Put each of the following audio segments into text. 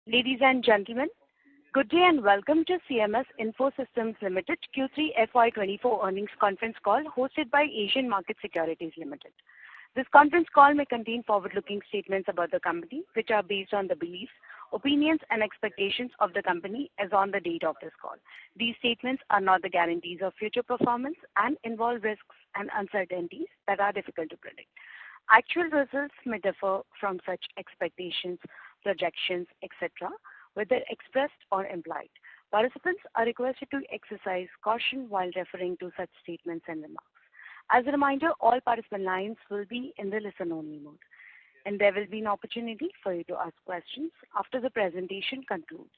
Ladies and gentlemen, good day and welcome to CMS Info Systems Limited Q3 FY24 earnings conference call hosted by Asian Market Securities Limited. This conference call may contain forward-looking statements about the company, which are based on the beliefs, opinions, and expectations of the company as on the date of this call. These statements are not the guarantees of future performance and involve risks and uncertainties that are difficult to predict. Actual results may differ from such expectations, projections, etc., whether expressed or implied. Participants are requested to exercise caution while referring to such statements and remarks. As a reminder, all participant lines will be in the listen-only mode, and there will be an opportunity for you to ask questions after the presentation concludes.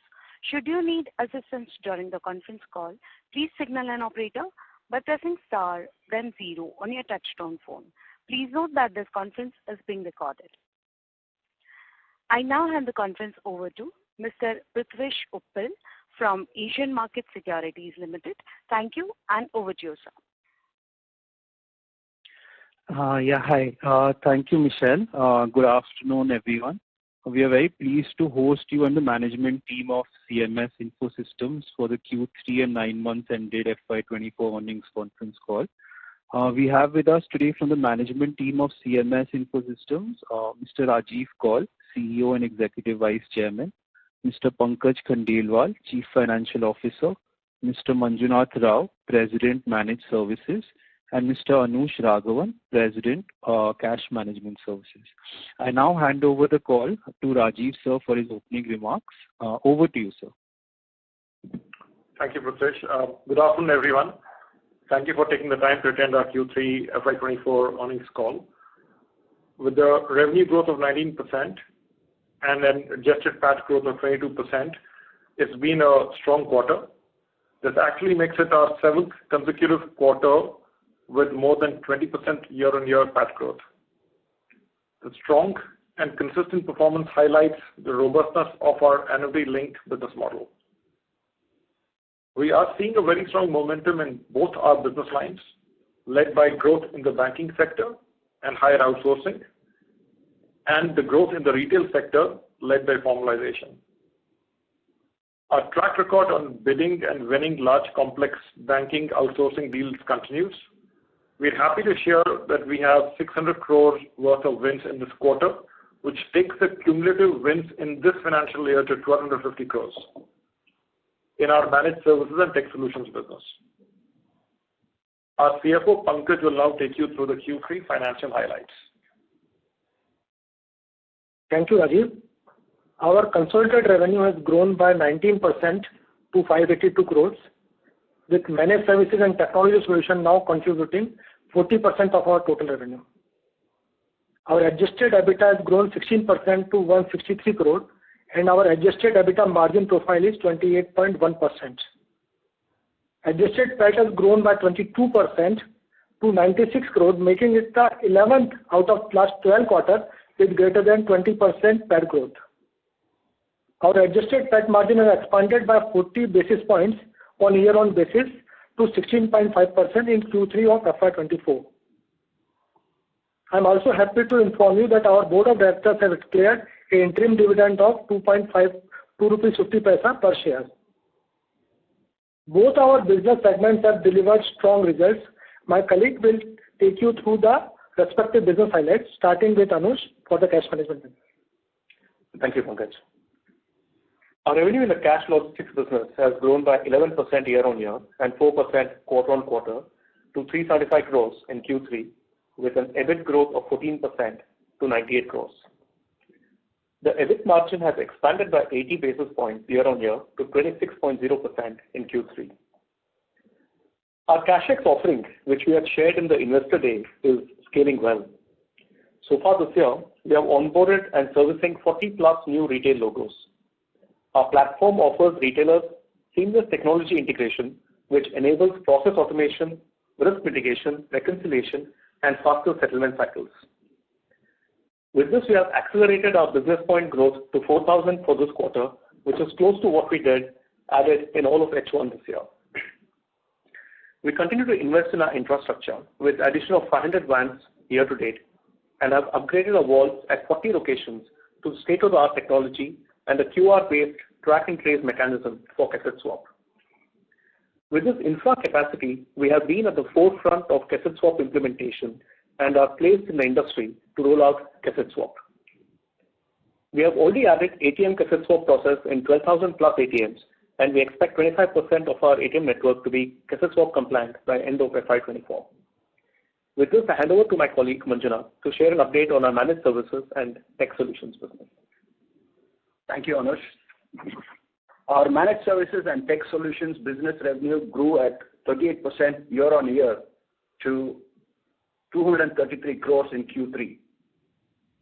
Should you need assistance during the conference call, please signal an operator by pressing star, then 0 on your touch-tone phone. Please note that this conference is being recorded. I now hand the conference over to Mr. Prithvish Uppal from Asian Market Securities Limited. Thank you, and over to you, sir. Hi. Thank you, Michelle. Good afternoon, everyone. We are very pleased to host you and the management team of CMS Info Systems for the Q3 and 9 months ended FY24 earnings conference call. We have with us today from the management team of CMS Info Systems, Mr. Rajiv Kaul, CEO and Executive Vice Chairman, Mr. Pankaj Khandelwal, Chief Financial Officer, Mr. Manjunath Rao, President, Managed Services, and Mr. Anush Raghavan, President, Cash Management Services. I now hand over the call to Rajiv, sir, for his opening remarks. Over to you, sir. Thank you, Prithvish. Good afternoon, everyone. Thank you for taking the time to attend our Q3 FY24 earnings call. With the revenue growth of 19% and an adjusted PAT growth of 22%, it's been a strong quarter. This actually makes it our 7th consecutive quarter with more than 20% year-on-year PAT growth. The strong and consistent performance highlights the robustness of our annuity-linked business model. We are seeing a very strong momentum in both our business lines, led by growth in the banking sector and higher outsourcing, and the growth in the retail sector led by formalization. Our track record on bidding and winning large complex banking outsourcing deals continues. We're happy to share that we have 600 crores worth of wins in this quarter, which takes the cumulative wins in this financial year to 1,250 crores in our managed services and tech solutions business. Our CFO, Pankaj, will now take you through the Q3 financial highlights. Thank you, Rajiv. Our consolidated revenue has grown by 19% to 582 crores, with managed services and technology solutions now contributing 40% of our total revenue. Our adjusted EBITDA has grown 16% to 163 crores, and our adjusted EBITDA margin profile is 28.1%. Adjusted PAT has grown by 22% to 96 crores, making it the 11th out of last 12 quarters with greater than 20% PAT growth. Our adjusted PAT margin has expanded by 40 basis points on year-on basis to 16.5% in Q3 of FY24. I'm also happy to inform you that our board of directors has declared an interim dividend of 2.50 rupees per share. Both our business segments have delivered strong results. My colleague will take you through the respective business highlights, starting with Anush for the cash management business. Thank you, Pankaj. Our revenue in the cash logistics business has grown by 11% year-on-year and 4% quarter-on-quarter to 375 crores in Q3, with an EBIT growth of 14% to 98 crores. The EBIT margin has expanded by 80 basis points year-on-year to 26.0% in Q3. Our CashX offering, which we had shared in the Investor Day, is scaling well. So far this year, we have onboarded and servicing 40-plus new retail logos. Our platform offers retailers seamless technology integration, which enables process automation, risk mitigation, reconciliation, and faster settlement cycles. With this, we have accelerated our business point growth to 4,000 for this quarter, which is close to what we added in all of H1 this year. We continue to invest in our infrastructure with the addition of 500 vans year to date and have upgraded our vaults at 40 locations to state-of-the-art technology and a QR-based track and trace mechanism for cassette swap. With this infra capacity, we have been at the forefront of cassette swap implementation and are placed in the industry to roll out cassette swap. We have already added ATM cassette swap process in 12,000 plus ATMs, and we expect 25% of our ATM network to be cassette swap compliant by end of FY24. With this, I hand over to my colleague Manjuna to share an update on our managed services and tech solutions business. Thank you, Anush. Our managed services and tech solutions business revenue grew at 38% year-on-year to 233 crores in Q3.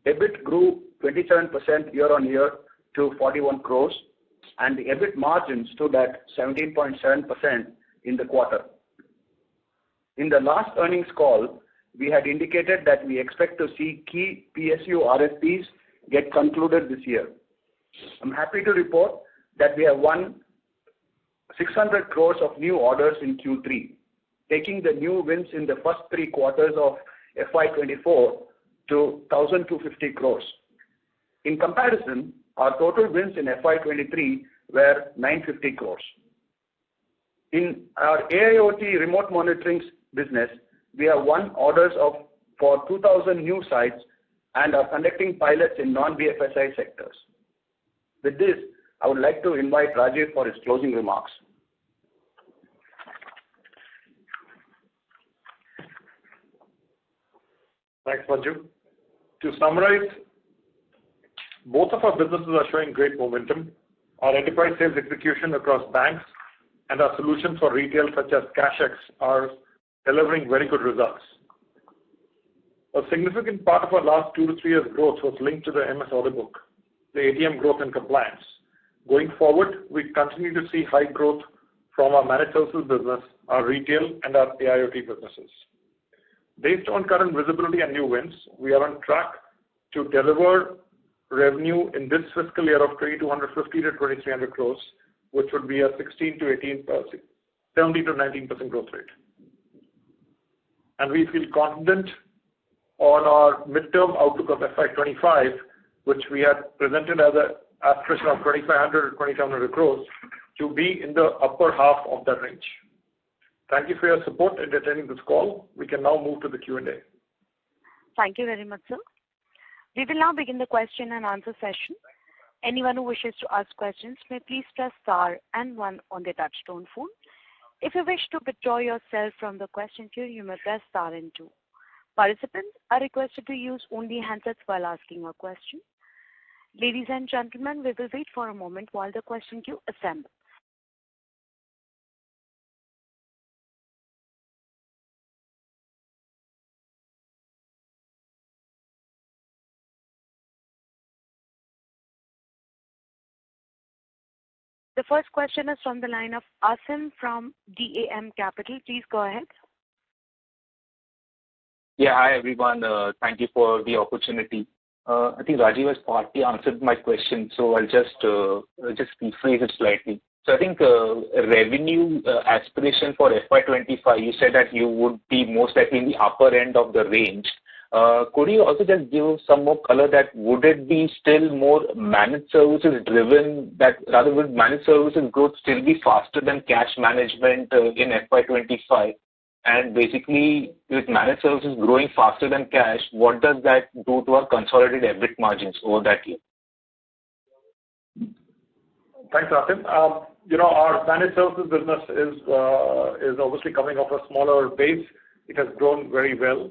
EBIT grew 27% year-on-year to 41 crores, and the EBIT margin stood at 17.7% in the quarter. In the last earnings call, we had indicated that we expect to see key PSU RFPs get concluded this year. I'm happy to report that we have won 600 crores of new orders in Q3, taking the new wins in the first 3 quarters of FY24 to 1,250 crores. In comparison, our total wins in FY23 were 950 crores. In our AIoT remote monitoring business, we have won orders for 2,000 new sites and are conducting pilots in non-BFSI sectors. With this, I would like to invite Rajiv for his closing remarks. Thanks, Manju. To summarize, both of our businesses are showing great momentum. Our enterprise sales execution across banks and our solutions for retail such as CashX are delivering very good results. A significant part of our last 2 to 3 years growth was linked to the MS order book, the ATM growth and compliance. Going forward, we continue to see high growth from our managed services business, our retail and our AIoT businesses. Based on current visibility and new wins, we are on track to deliver revenue in this fiscal year of 2,250 to 2,300 crores, which would be a 16 to 18%, 17 to 19% growth rate. And we feel confident on our midterm outlook of FY25, which we had presented as an aspiration of 2,500 to 2,700 crores, to be in the upper half of that range. Thank you for your support in attending this call. We can now move to the Q&A. Thank you very much, sir. We will now begin the question and answer session. Anyone who wishes to ask questions may please press star and 1 on their touchtone phone. If you wish to withdraw yourself from the question queue, you may press star and 2. Participants are requested to use only handsets while asking a question. Ladies and gentlemen, we will wait for a moment while the question queue assembles. The first question is from the line of Asim from DAM Capital. Please go ahead. Yeah, hi everyone. Thank you for the opportunity. I think Rajiv has partly answered my question, so I'll just rephrase it slightly. So I think revenue aspiration for FY25, you said that you would be most likely in the upper end of the range. Could you also just give some more color that would it be still more managed services driven, that rather would managed services growth still be faster than cash management in FY25? And basically, with managed services growing faster than cash, what does that do to our consolidated EBIT margins over that year? Thanks, Asim. Our managed services business is obviously coming off a smaller base. It has grown very well.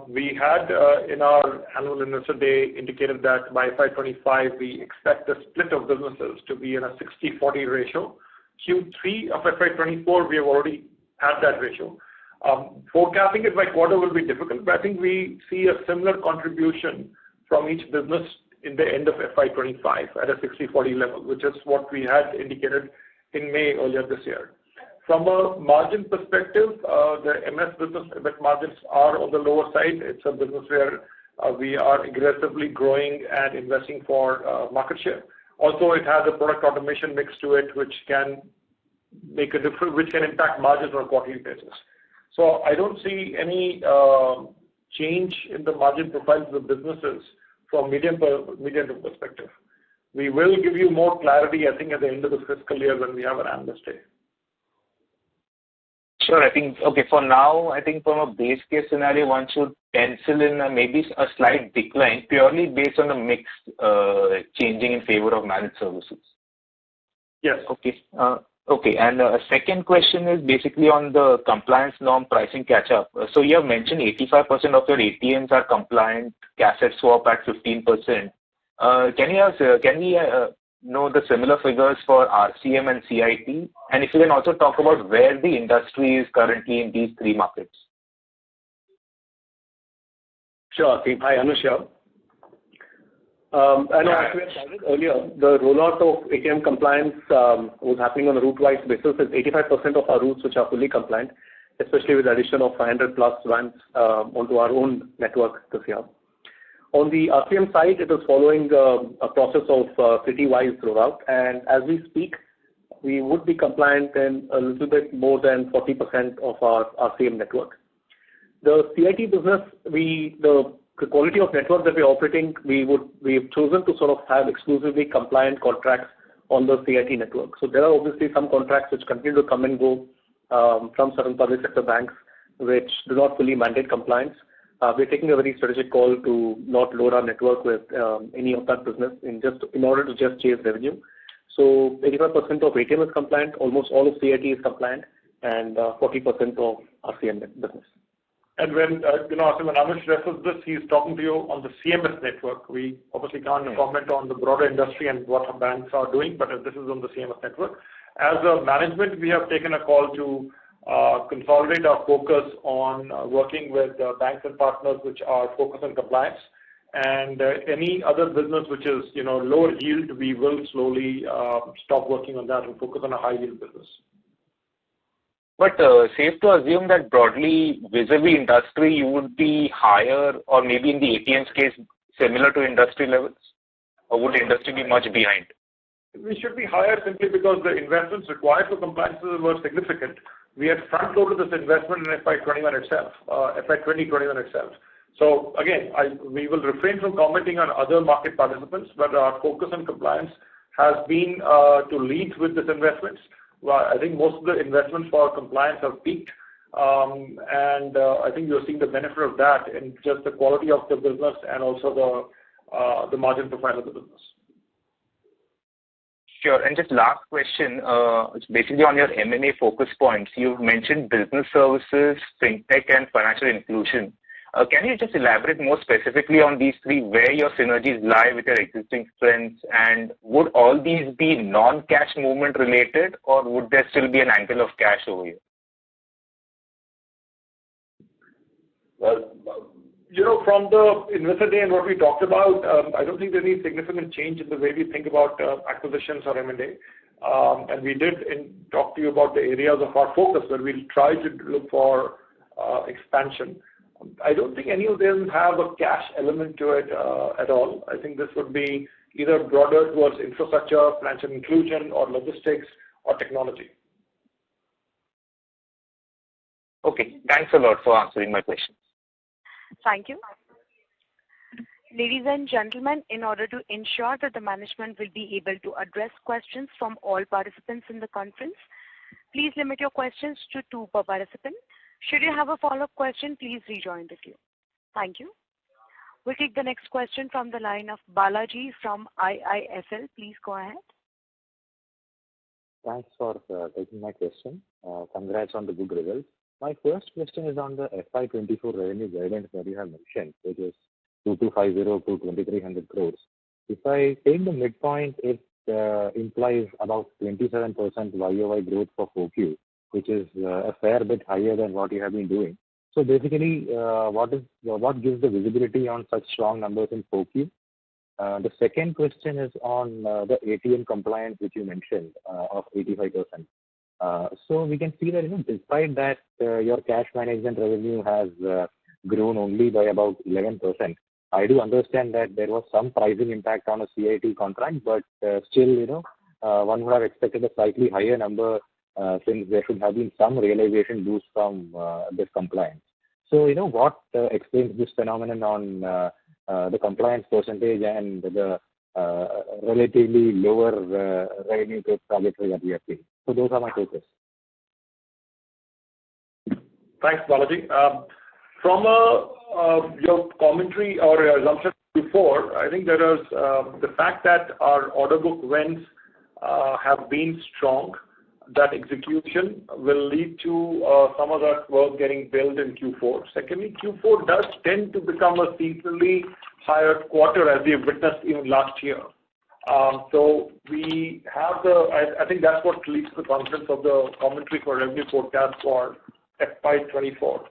We had in our annual investor day indicated that by FY25 we expect the split of businesses to be in a 60-40 ratio. Q3 of FY24 we have already had that ratio. Forecasting it by quarter will be difficult, but I think we see a similar contribution from each business in the end of FY25 at a 60-40 level, which is what we had indicated in May earlier this year. From a margin perspective, the MS business EBIT margins are on the lower side. It's a business where we are aggressively growing and investing for market share. Also, it has a product automation mix to it, which can make a difference, which can impact margins on a quarterly basis. So I don't see any change in the margin profiles of the businesses from medium-term perspective. We will give you more clarity, I think, at the end of the fiscal year when we have an analyst day. Sure. I think, okay, for now, I think from a base case scenario, one should pencil in maybe a slight decline purely based on the mix changing in favor of managed services. Yes. Okay. Okay. And a second question is basically on the compliance norm pricing catch-up. So you have mentioned 85% of your ATMs are compliant, cassette swap at 15%. Can we know the similar figures for RCM and CIT? And if you can also talk about where the industry is currently in these three markets. Sure, Aseem. Hi, Anush here. And as we had stated earlier, the rollout of ATM compliance was happening on a route-wise basis. It's 85% of our routes which are fully compliant, especially with the addition of 500 plus vans onto our own network this year. On the RCM side, it is following a process of city-wise rollout, and as we speak, we would be compliant in a little bit more than 40% of our RCM network. The CIT business, the quality of network that we're operating, we've chosen to sort of have exclusively compliant contracts on the CIT network. So there are obviously some contracts which continue to come and go from certain public sector banks which do not fully mandate compliance. We're taking a very strategic call to not load our network with any of that business in order to just chase revenue. So 85% of ATM is compliant, almost all of CIT is compliant, and 40% of RCM business. And when when Amish refers this, he's talking to you on the CMS network. We obviously can't comment on the broader industry and what our banks are doing, but this is on the CMS network. As a management, we have taken a call to consolidate our focus on working with banks and partners which are focused on compliance. And any other business which is lower yield, we will slowly stop working on that and focus on a high yield business. But safe to assume that broadly, vis-a-vis industry, you would be higher, or maybe in the ATM's case, similar to industry levels? Or would the industry be much behind? We should be higher simply because the investments required for compliance were significant. We had front-loaded this investment in FY21 itself, FY2021 itself. So again, we will refrain from commenting on other market participants, but our focus on compliance has been to lead with this investments. Well, I think most of the investments for compliance have peaked, and I think you're seeing the benefit of that in just the quality of the business and also the margin profile of the business. Sure. And just last question, basically on your M&A focus points, you've mentioned business services, fintech, and financial inclusion. Can you just elaborate more specifically on these three, where your synergies lie with your existing strengths, and would all these be non-cash movement related, or would there still be an angle of cash over here? Well, from the investor day and what we talked about, I don't think there's any significant change in the way we think about acquisitions or M&A. And we did talk to you about the areas of our focus where we'll try to look for expansion. I don't think any of them have a cash element to it at all. I think this would be either broader towards infrastructure, financial inclusion, or logistics, or technology. Okay. Thanks a lot for answering my questions. Thank you. Ladies and gentlemen, in order to ensure that the management will be able to address questions from all participants in the conference, please limit your questions to 2 per participant. Should you have a follow-up question, please rejoin the queue. Thank you. We'll take the next question from the line of Balaji from IIFL. Please go ahead. Thanks for taking my question. Congrats on the good results. My first question is on the FY24 revenue guidance that you have mentioned, which is 2250 to 2300 crores. If I take the midpoint, it implies about 27% YOY growth for 4Q, which is a fair bit higher than what you have been doing. So basically, what gives the visibility on such strong numbers in 4Q? The second question is on the ATM compliance, which you mentioned, of 85%. So we can see that, despite that, your cash management revenue has grown only by about 11%. I do understand that there was some pricing impact on a CIT contract, but still, one would have expected a slightly higher number since there should have been some realization boost from this compliance. So, what explains this phenomenon on the compliance percentage and the relatively lower revenue growth trajectory that we are seeing? So those are my two questions. Thanks, Balaji. From your commentary or your assumption before, I think there is the fact that our order book wins have been strong. That execution will lead to some of that work getting billed in Q4. Secondly, Q4 does tend to become a seasonally higher quarter as we have witnessed even last year. So we have I think that's what leads to the confidence of the commentary for revenue forecast for FY24.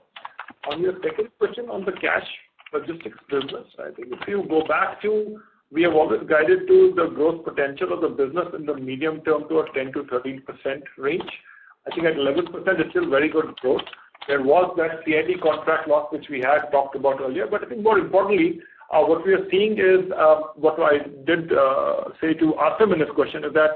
On your second question on the cash logistics business, I think if you go back to, we have always guided to the growth potential of the business in the medium term to a 10 to 13% range. I think at 11% it's still very good growth. There was that CIT contract loss which we had talked about earlier, but I think more importantly, what we are seeing is what I did say to Asim in this question is that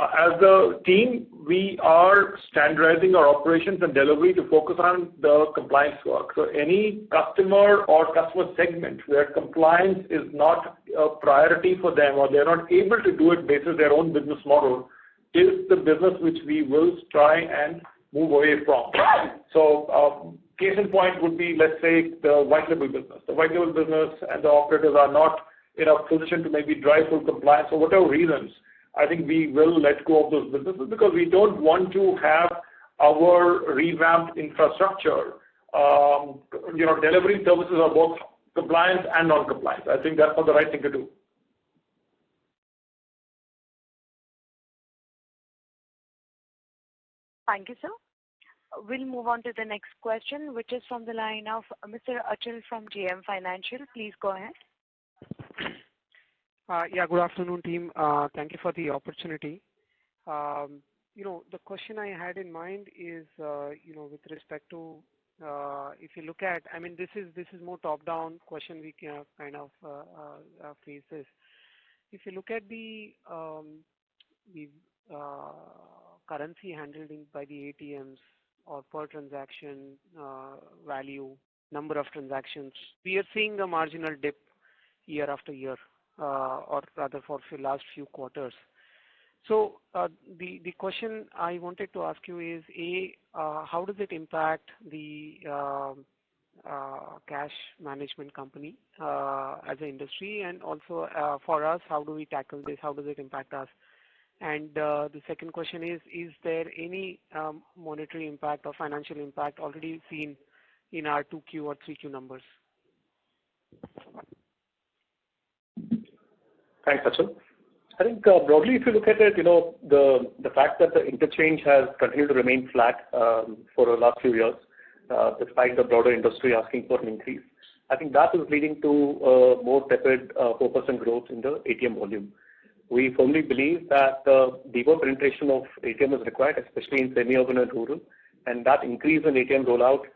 as the team, we are standardizing our operations and delivery to focus on the compliance work. So any customer or customer segment where compliance is not a priority for them or they're not able to do it based on their own business model is the business which we will try and move away from. So case in point would be, let's say, the white label business. The white label business and the operators are not in a position to maybe drive full compliance for whatever reasons. I think we will let go of those businesses because we don't want to have our revamped infrastructure, delivering services of both compliance and non-compliance. I think that's not the right thing to do. Thank you, sir. We'll move on to the next question, which is from the line of Mr. Achal from JM Financial. Please go ahead. Yeah, good afternoon, team. Thank you for the opportunity. The question I had in mind is, with respect to, if you look at, I mean, this is more top-down question. We can kind of phrase this. If you look at the currency handled by the ATMs or per transaction value, number of transactions, we are seeing a marginal dip year after year. Or rather for the last few quarters. So the question I wanted to ask you is, how does it impact the cash management company as an industry, and also for us, how do we tackle this? How does it impact us? And the second question is there any monetary impact or financial impact already seen in our 2Q or 3Q numbers? Thanks, Achal. I think broadly, if you look at it, the fact that the interchange has continued to remain flat for the last few years, despite the broader industry asking for an increase, I think that is leading to more tepid 4% growth in the ATM volume. We firmly believe that deeper penetration of ATM is required, especially in semi-urban and rural, and that increase in ATM rollout,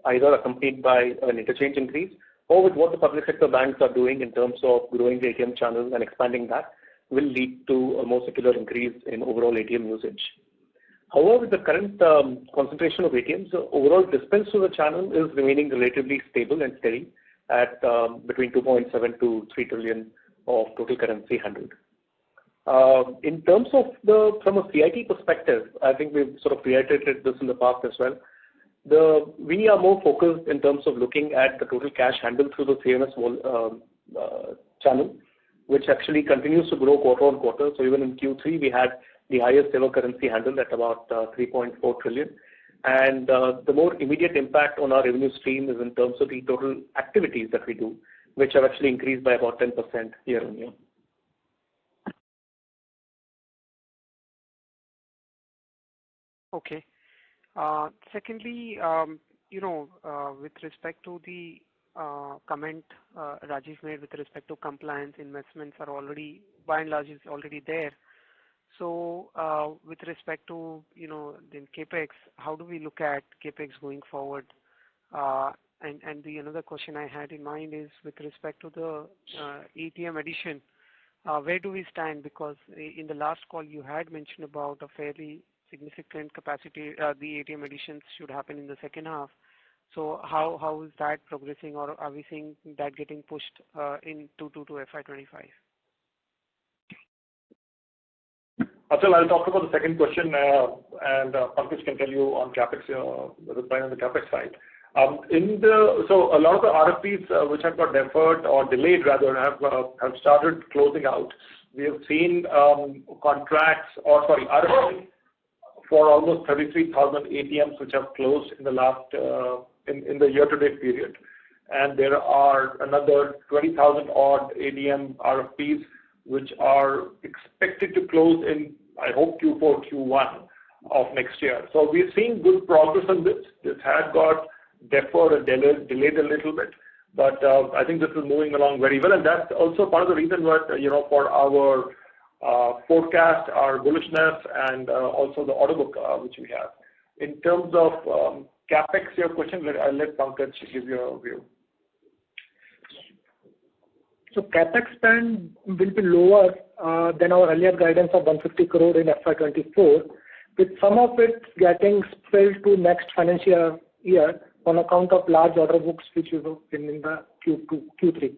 either accompanied by an interchange increase or with what the public sector banks are doing in terms of growing the ATM channels and expanding that, will lead to a more secular increase in overall ATM usage. However, with the current concentration of ATMs, the overall dispense to the channel is remaining relatively stable and steady at between 2.7 to 3 trillion of total currency handled. In terms of from a CIT perspective, I think we've sort of reiterated this in the past as well. We are more focused in terms of looking at the total cash handled through the CMS channel, which actually continues to grow quarter on quarter. So even in Q3, we had the highest ever currency handled at about 3.4 trillion. And the more immediate impact on our revenue stream is in terms of the total activities that we do, which have actually increased by about 10% year on year. Okay. Secondly, with respect to the comment Rajiv made with respect to compliance, investments are already, by and large, is already there. So with respect to, then CAPEX, how do we look at CAPEX going forward? And the another question I had in mind is with respect to the ATM addition, where do we stand? Because in the last call, you had mentioned about a fairly significant capacity, the ATM additions should happen in the second half. So how is that progressing, or are we seeing that getting pushed into FY25? Achal, I'll talk about the second question, and Pankaj can tell you on CapEx, the reply on the CapEx side. So a lot of the RFPs which have got deferred or delayed rather have started closing out. We have seen RFPs for almost 33,000 ATMs which have closed in the last in the year-to-date period, and there are another 20,000 odd ATM RFPs which are expected to close in, I hope, Q4, Q1 of next year. So we're seeing good progress on this. This had got deferred and delayed a little bit, but I think this is moving along very well, and that's also part of the reason why, for our forecast, our bullishness, and also the order book which we have. In terms of CapEx, your question, I'll let Pankaj give you a view. So CapEx spend will be lower than our earlier guidance of 150 crore in FY24, with some of it getting spilled to next financial year on account of large order books which you have in the Q3.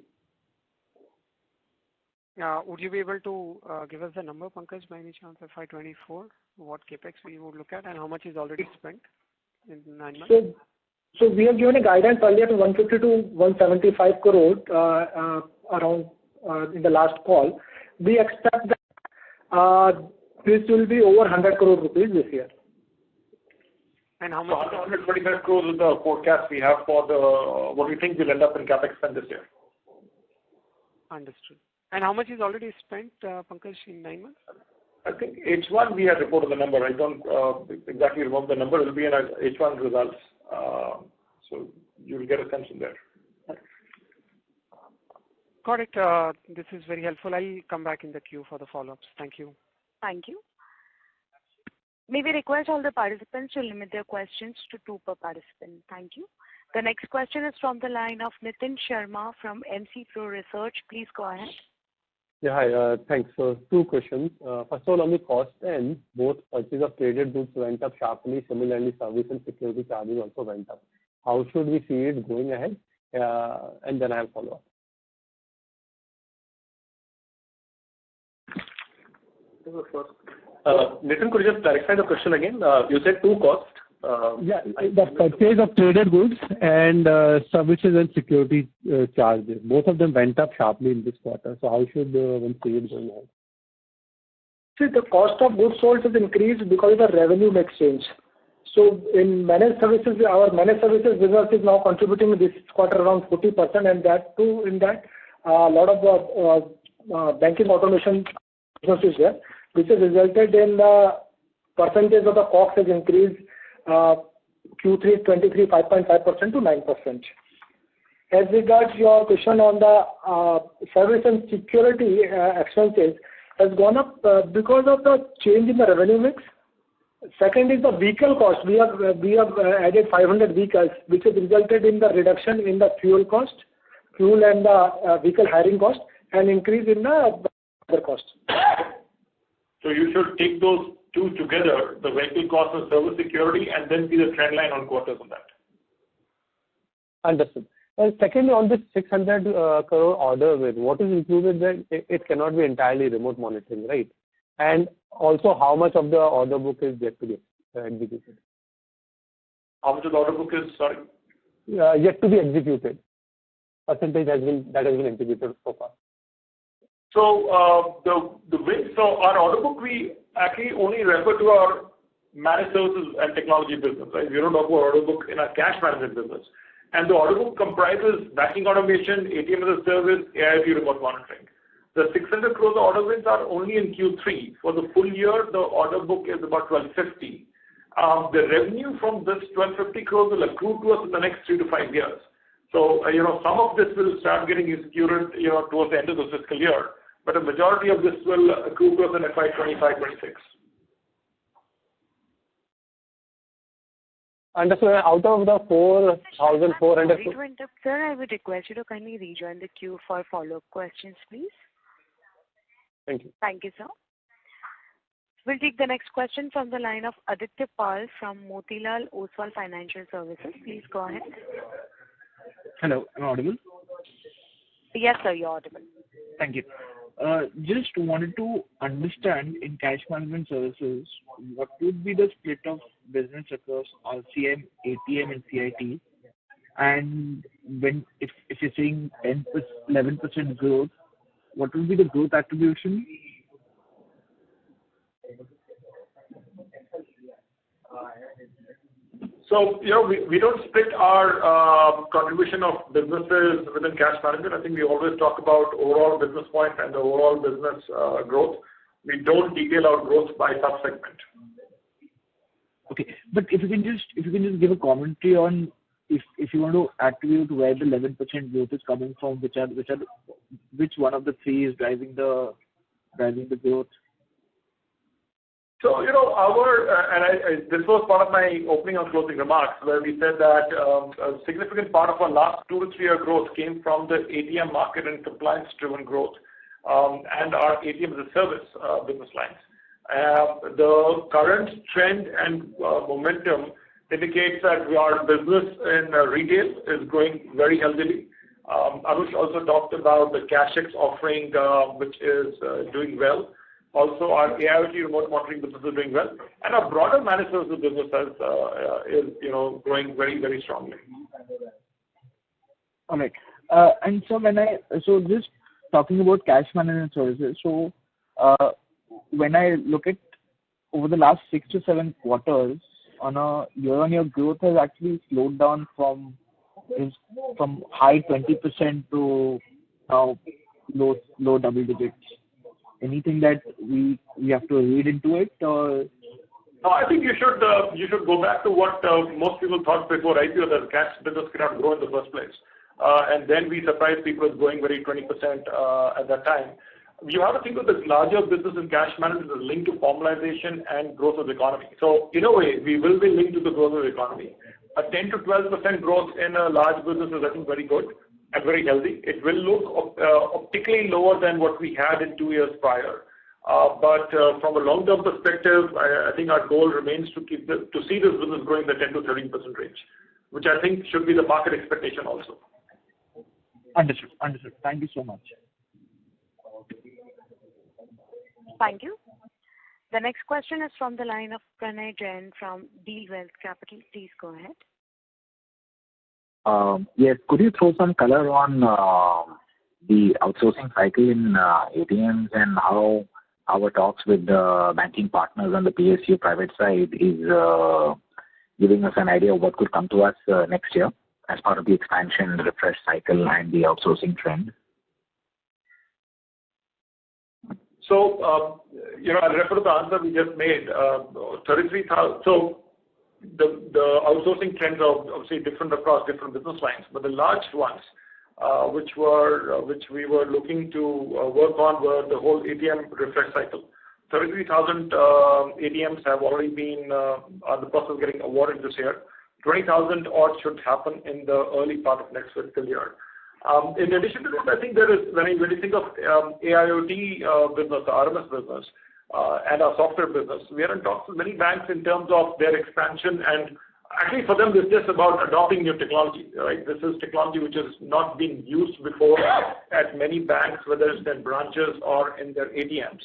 Would you be able to give us the number, Pankaj, by any chance, FY24, what CapEx we would look at and how much is already spent in 9 months? So we have given a guidance earlier to 150 to 175 crore around in the last call. We expect that this will be over 100 crore rupees this year. And how much? 125 crores is the forecast we have for what we think will end up in CapEx spend this year. Understood. And how much is already spent, Pankaj, in 9 months? I think H1 we had reported the number. I don't exactly remember the number. It will be in our H1 results. So you will get a sense in there. Got it. This is very helpful. I'll come back in the queue for the follow-ups. Thank you. Thank you. May we request all the participants to limit their questions to 2 per participant. Thank you. The next question is from the line of Nitin Sharma from MC Pro Research. Please go ahead. Yeah, hi. Thanks. So 2 questions. First of all, on the cost end, both purchase of traded goods went up sharply. Similarly, service and security charges also went up. How should we see it going ahead? And then I'll follow up. Nitin, could you just clarify the question again? You said 2 costs. The purchase of traded goods and services and security charges. Both of them went up sharply in this quarter. So how should one see it going ahead? See, the cost of goods sold has increased because of the revenue mix change. So in managed services, our managed services business is now contributing this quarter around 40%, and that too, in that, a lot of the banking automation business is there, which has resulted in the percentage of the cost has increased Q3 23 5.5% to 9%. As regards your question on the service and security expenses has gone up because of the change in the revenue mix. Second is the vehicle cost. We have added 500 vehicles, which has resulted in the reduction in the fuel cost, fuel and the vehicle hiring cost, and increase in the other cost. So you should take those 2 together, the vehicle cost and service security, and then see the trend line on quarters on that. Understood. And secondly, on this 600 crore order win, what is included there? It cannot be entirely remote monitoring, right? And also, how much of the order book is yet to be executed? How much of the order book is, sorry? Yet to be executed. Percentage that has been executed so far. So the win, so our order book, we actually only refer to our managed services and technology business, right? We don't talk about order book in our cash management business. And the order book comprises banking automation, ATM as a service, AI-driven remote monitoring. The 600 crores order wins are only in Q3. For the full year, the order book is about 1250. The revenue from this 1250 crores will accrue to us in the next 3 to 5 years. So, some of this will start getting executed, towards the end of the fiscal year. But a majority of this will accrue to us in FY25-26. Understood. Out of the 4,400... Sir, I would request you to kindly rejoin the queue for follow-up questions, please. Thank you. Thank you, sir. We'll take the next question from the line of Aditya Pal from Motilal Oswal Financial Services. Please go ahead. Hello, am I audible? Yes, sir, you're audible. Thank you. Just wanted to understand in cash management services, what would be the split of business across RCM, ATM, and CIT? And if you're saying 11% growth, what will be the growth attribution? So, we don't split our contribution of businesses within cash management. I think we always talk about overall business point and the overall business growth. We don't detail our growth by sub-segment. Okay, but if you can just give a commentary on if you want to attribute where the 11% growth is coming from, which one of the three is driving the growth? So, this was part of my opening and closing remarks, where we said that a significant part of our last 2 to 3 year growth came from the ATM market and compliance-driven growth, and our ATM as a service business lines. The current trend and momentum indicates that our business in retail is growing very healthily. Anush also talked about the CashX offering, which is doing well. Also, our AIoT remote monitoring business is doing well, and our broader managed services business is growing very, very strongly. All right. And so just talking about cash management services, so when I look at over the last 6 to 7 quarters, on a year-on-year growth has actually slowed down from high 20% to now low double digits. Anything that we have to read into it, or? No, I think you should go back to what most people thought before IPO, that cash business cannot grow in the first place, and then we surprised people with growing very 20% at that time. You have to think of this larger business in cash management as linked to formalization and growth of the economy. So in a way, we will be linked to the growth of the economy. A 10 to 12% growth in a large business is, I think, very good and very healthy. It will look optically lower than what we had in 2 years prior. But from a long-term perspective, I think our goal remains to see this business growing in the 10 to 13% range, which I think should be the market expectation also. Understood. Thank you so much. Thank you. The next question is from the line of Pranay Jain from Deal Wealth Capital. Please go ahead. Yes, could you throw some color on the outsourcing cycle in ATMs and how our talks with the banking partners on the PSU private side is giving us an idea of what could come to us next year as part of the expansion, the refresh cycle, and the outsourcing trend? So, I'll refer to the answer we just made. 33,000. So, the outsourcing trends are obviously different across different business lines, but the large ones, which we were looking to work on, were the whole ATM refresh cycle. 33,000 ATMs have already been the process of getting awarded this year. 20,000 odd should happen in the early part of next fiscal year. In addition to that, I think there is, when you think of AIoT business, the RMS business, and our software business, we are in talks with many banks in terms of their expansion, and actually for them, it's just about adopting new technology, right? This is technology which has not been used before at many banks, whether it's their branches or in their ATMs.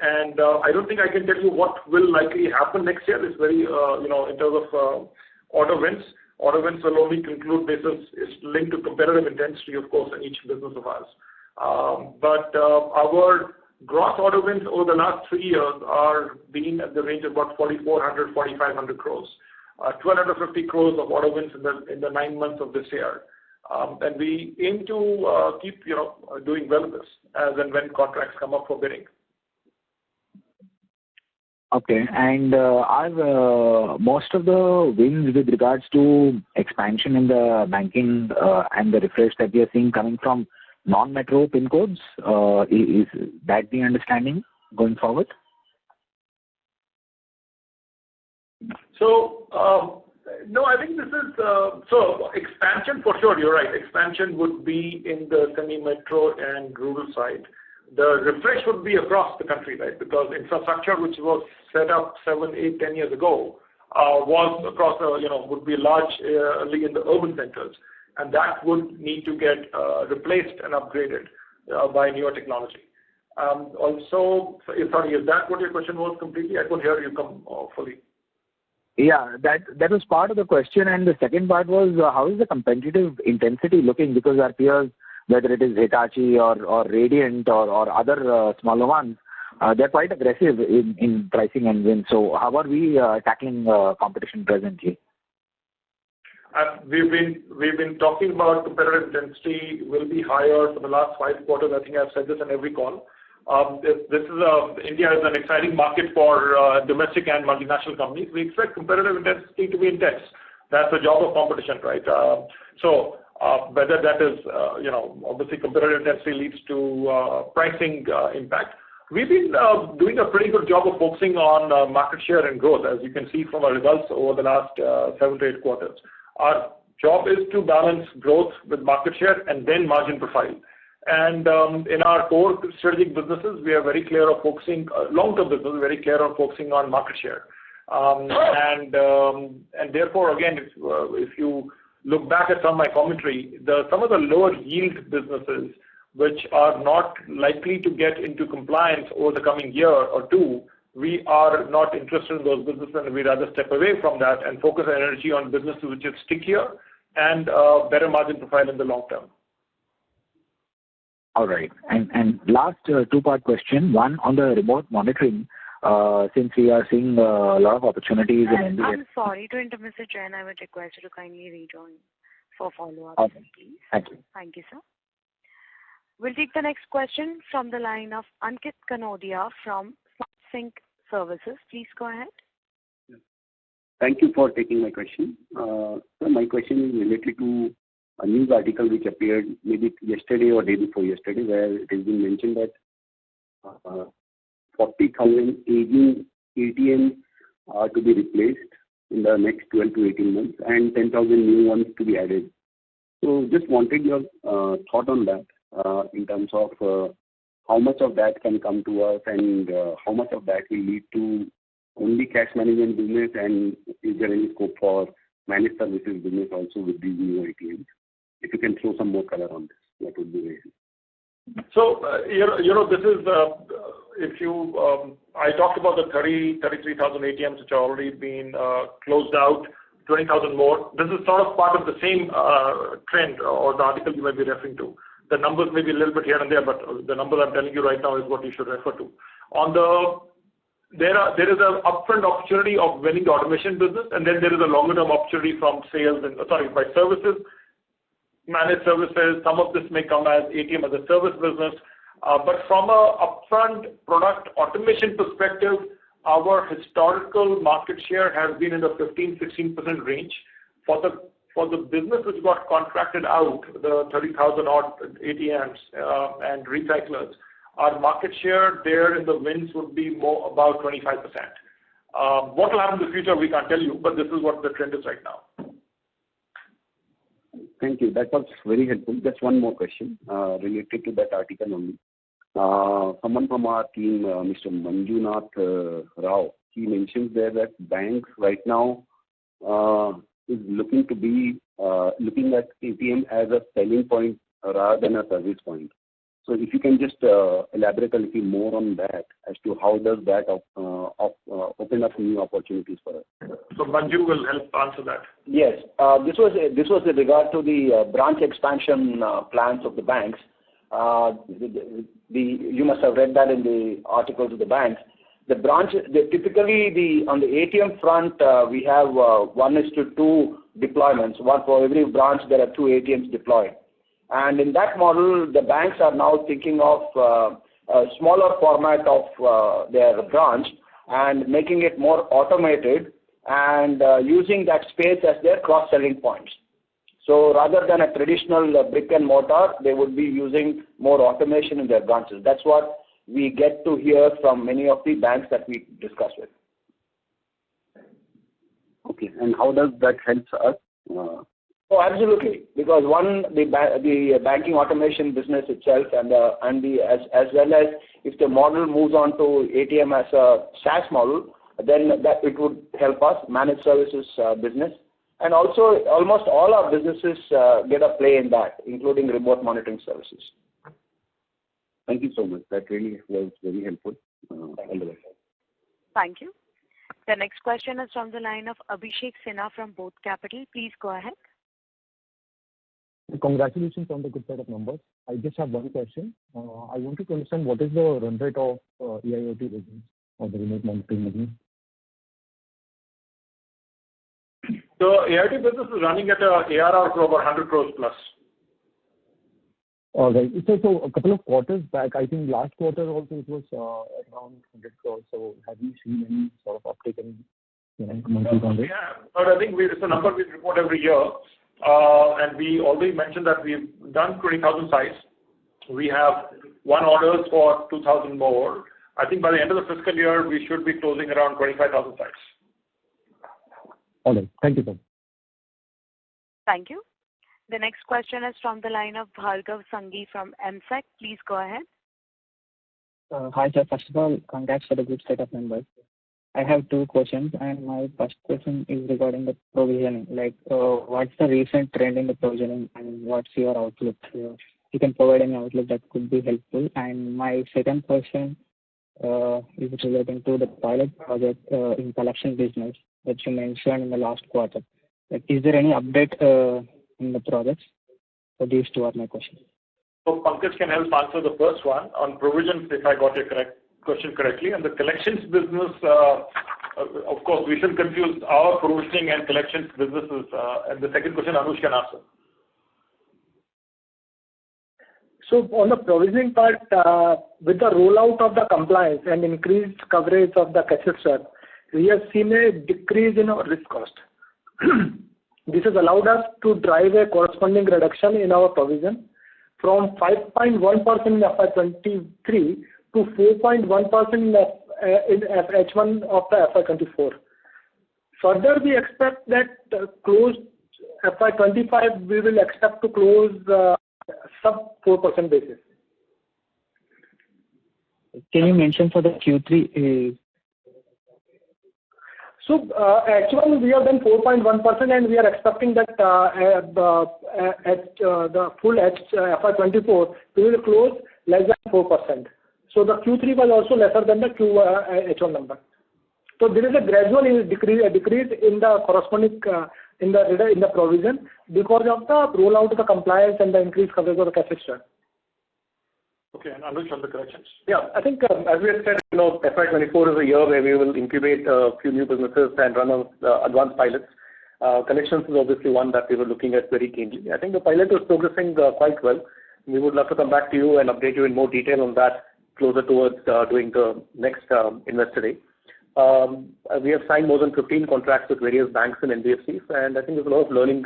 And I don't think I can tell you what will likely happen next year. It's very, in terms of order wins. Order wins will only conclude basis is linked to competitive intensity, of course, in each business of ours. But our gross order wins over the last 3 years are being at the range of about 4,400, 4,500 crores. 1,250 crores of order wins in the 9 months of this year. And we aim to keep, doing well with this as and when contracts come up for bidding. Okay, and are most of the wins with regards to expansion in the banking and the refresh that we are seeing coming from non-metro PIN codes? Is that the understanding going forward? So, no, I think this is, so expansion for sure, you're right. Expansion would be in the semi-metro and rural side. The refresh would be across the country, right? Because infrastructure, which was set up 7, 8, 10 years ago, was across, would be largely in the urban centers. And that would need to get replaced and upgraded. by newer technology. Also, sorry, is that what your question was completely? I couldn't hear you fully. Yeah, that was part of the question, and the second part was how is the competitive intensity looking? Because our peers, whether it is Hitachi or Radiant or other smaller ones, they're quite aggressive in pricing and win. So how are we tackling competition presently? We've been talking about competitive intensity will be higher for the last 5 quarters. I think I've said this in every call. India is an exciting market for domestic and multinational companies. We expect competitive intensity to be intense. That's the job of competition, right? So whether that is, obviously competitive intensity leads to pricing impact. We've been doing a pretty good job of focusing on market share and growth, as you can see from our results over the last 7 to 8 quarters. Our job is to balance growth with market share and then margin profile. And in our core strategic businesses, we are very clear of focusing, long-term business, very clear of focusing on market share. And therefore, again, if you look back at some of my commentary, some of the lower yield businesses, which are not likely to get into compliance over the coming year or two, we are not interested in those businesses, and we'd rather step away from that and focus our energy on businesses which are stickier and better margin profile in the long term. All right. And last 2-part question. One on the remote monitoring, since we are seeing a lot of opportunities in India. I'm sorry to interrupt, Mr. Jain. I would request you to kindly rejoin for follow-up, please. Thank you. Thank you, sir. We'll take the next question from the line of Ankit Kanodia from SmartSync Services. Please go ahead. Thank you for taking my question. So my question is related to a news article which appeared maybe yesterday or day before yesterday, where it has been mentioned that 40,000 aging ATMs are to be replaced in the next 12 to 18 months and 10,000 new ones to be added. So just wanted your thought on that in terms of how much of that can come to us and how much of that will lead to only cash management business, and is there any scope for managed services business also with these new ATMs? If you can throw some more color on this, that would be very helpful. So, this is, I talked about the 33,000 ATMs which are already been closed out, 20,000 more. This is sort of part of the same trend or the article you might be referring to. The numbers may be a little bit here and there, but the number I'm telling you right now is what you should refer to. There is an upfront opportunity of winning the automation business, and then there is a longer-term opportunity from by services, managed services. Some of this may come as ATM as a service business. But from a upfront product automation perspective, our historical market share has been in the 15-16% range. For the business which got contracted out, the 30,000 odd ATMs and recyclers, our market share there in the wins would be more about 25%. What will happen in the future, we can't tell you, but this is what the trend is right now. Thank you. That was very helpful. Just one more question related to that article only. Someone from our team, Mr. Manjunath Rao, he mentions there that banks right now is looking at ATM as a selling point rather than a service point. So if you can just elaborate a little more on that as to how does that open up new opportunities for us. So Manju will help answer that. Yes, this was in regard to the branch expansion plans of the banks. You must have read that in the articles of the banks. The branch, typically on the ATM front, we have 1:2 deployments. One for every branch, there are 2 ATMs deployed. And in that model, the banks are now thinking of a smaller format of their branch and making it more automated and using that space as their cross-selling points. So rather than a traditional brick and mortar, they would be using more automation in their branches. That's what we get to hear from many of the banks that we discuss with. Okay, and how does that help us? Oh, absolutely. Because the banking automation business itself, as well as if the model moves on to ATM as a SaaS model, then that it would help us manage services business, and also almost all our businesses get a play in that, including remote monitoring services. Thank you so much. That really was very helpful. All the best. Thank you. The next question is from the line of Abhishek Sinha from Both Capital. Please go ahead. Congratulations on the good set of numbers. I just have one question. I wanted to understand what is the run rate of AIoT business or the remote monitoring business? The AIoT business is running at a ARR of over 100 crores plus. All right. So a couple of quarters back, I think last quarter also it was around 100 crores. So have you seen any sort of uptick in monthly run rate? Yeah, but I think it's a number we report every year. And we already mentioned that we've done 20,000 sites. We have won orders for 2,000 more. I think by the end of the fiscal year, we should be closing around 25,000 sites. All right. Thank you, sir. Thank you. The next question is from the line of Bhargav Sangi from MSEC. Please go ahead. Hi, sir. First of all, congrats for the good set of numbers. I have two questions, and my first question is regarding the provisioning. Like, what's the recent trend in the provisioning, and what's your outlook? You can provide any outlook that could be helpful. And my second question is relating to the pilot project in collection business that you mentioned in the last quarter. Like, is there any update in the projects? So these two are my questions. So Pankaj can help answer the first one on provisions, if I got your question correctly. And the collections business, of course, we shouldn't confuse our provisioning and collections businesses. And the second question, Anush can answer. So on the provisioning part, with the rollout of the compliance and increased coverage of the categorization, we have seen a decrease in our risk cost. This has allowed us to drive a corresponding reduction in our provision from 5.1% in FY23 to 4.1% in H1 of the FY24. Further, we expect that closed FY25, we will expect to close sub 4% basis. Can you mention for the Q3? So H1 we have done 4.1%, and we are expecting that at the full FY24 we will close less than 4%. So the Q3 was also lesser than the H1 number. So there is a gradual decrease in the corresponding in the provision because of the rollout of the compliance and the increased coverage of the categorization. Okay, and Anush on the collections. Yeah, I think as we have said, FY24 is a year where we will incubate a few new businesses and run advanced pilots. Collections is obviously one that we were looking at very keenly. I think the pilot is progressing quite well. We would love to come back to you and update you in more detail on that closer towards doing the next Investor Day. We have signed more than 15 contracts with various banks and NBFCs, and I think there's a lot of learning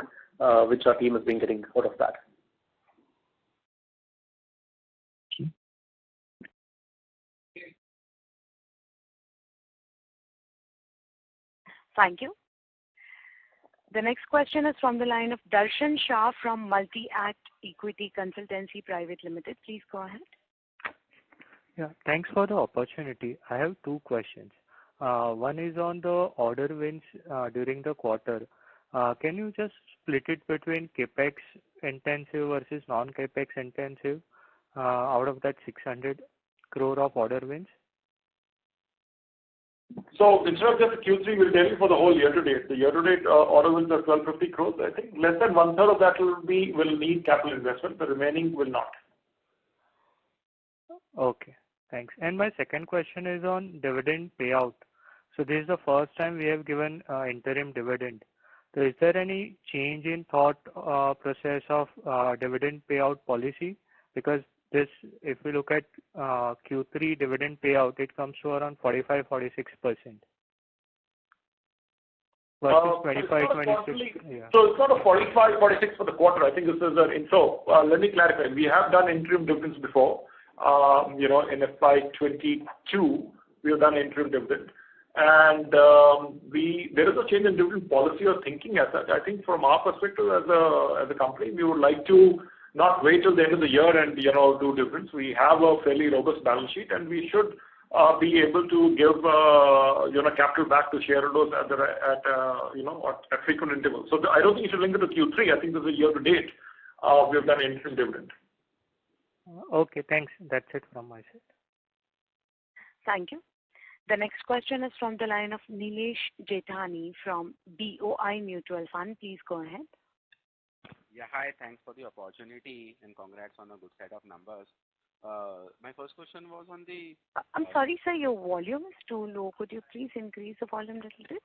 which our team has been getting out of that. Thank you. The next question is from the line of Darshan Shah from Multi-Act Equity Consultancy Private Limited. Please go ahead. Yeah, thanks for the opportunity. I have two questions. One is on the order wins during the quarter. Can you just split it between CAPEX intensive versus non-CAPEX intensive out of that 600 crore of order wins? So instead of just Q3, we'll tell you for the whole year to date. The year to date order wins are 1,250 crores. I think less than one third of that will need capital investment. The remaining will not. Okay, thanks. And my second question is on dividend payout. So this is the first time we have given interim dividend. So is there any change in thought process of dividend payout policy? Because this, if we look at Q3 dividend payout, it comes to around 45-46%. Versus 25-26. Yeah. So it's not a 45-46 for the quarter. I think this is an info. Let me clarify. We have done interim dividends before. In FY22, we have done interim dividend. And there is a change in dividend policy or thinking as such. I think from our perspective as a company, we would like to not wait till the end of the year and do dividends. We have a fairly robust balance sheet, and we should be able to give capital back to shareholders at frequent intervals. So I don't think you should link it to Q3. I think this is a year to date. We have done interim dividend. Okay, thanks. That's it from my side. Thank you. The next question is from the line of Nilesh Jethani from BOI Mutual Fund. Please go ahead. Yeah, hi. Thanks for the opportunity and congrats on a good set of numbers. My first question was on the... I'm sorry, sir, your volume is too low. Could you please increase the volume a little bit?